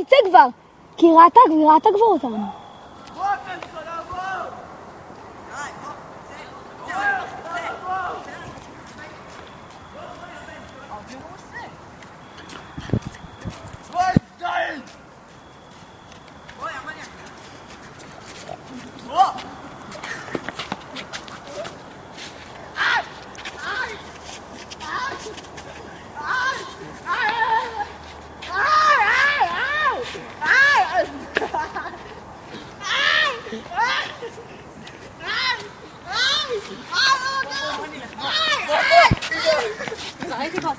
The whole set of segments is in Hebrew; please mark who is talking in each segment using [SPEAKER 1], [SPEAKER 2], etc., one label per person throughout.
[SPEAKER 1] תצא כבר! כי היא ראתה כבר אותנו.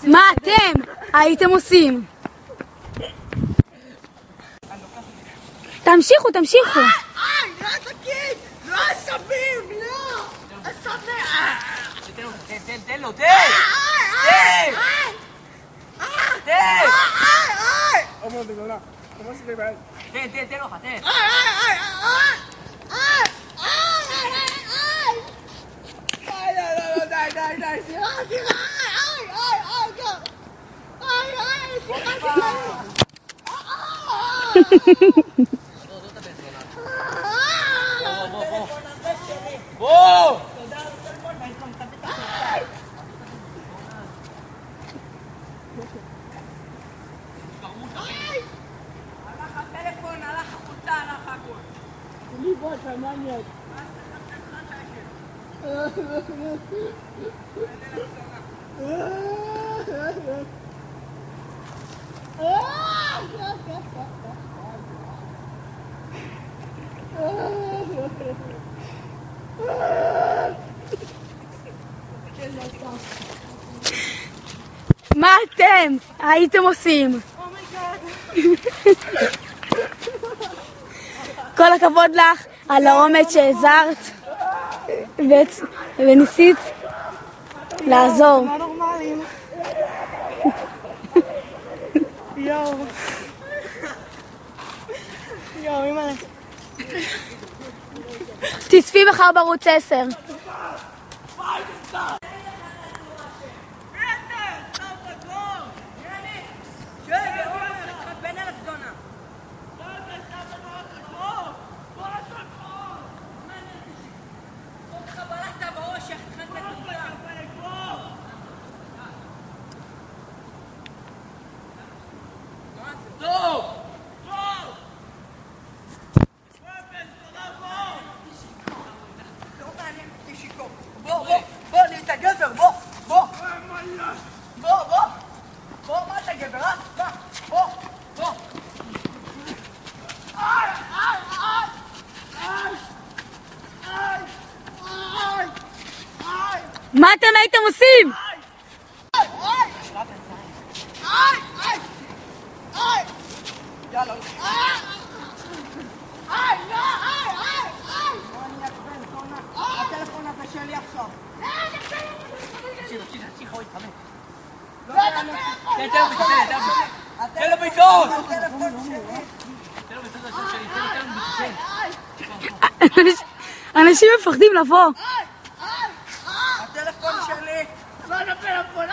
[SPEAKER 1] מה אתם הייתם עושים? תמשיכו.
[SPEAKER 2] לא תגיד! לא עשבים! לא! עשבים! תן לו!
[SPEAKER 1] מה אתם הייתם עושים? כל הכבוד לך על האומץ שהזהרת וניסית לעזור.
[SPEAKER 3] מה נורמלים? יואו, אימא'לה.
[SPEAKER 1] תצפי מחר בערוץ 10. מה אתם הייתם עושים?
[SPEAKER 2] הטלפון הזה שלי עכשיו. תן לו ביטון!
[SPEAKER 1] אנשים מפחדים לבוא.
[SPEAKER 2] הטלפון שלי! לא לפלאפון!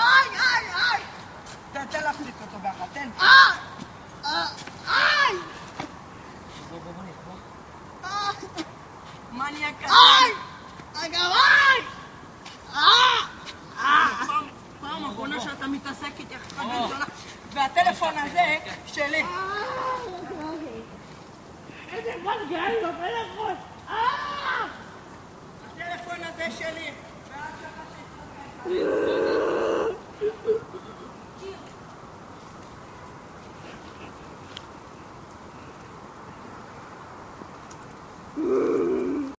[SPEAKER 2] תן להחליט אותו ככה, תן! מניאק כזה! פעם אחרונה שאתה מתעסק איתי והטלפון הזה שלי! איזה מרגל בפלאפון! הטלפון הזה שלי!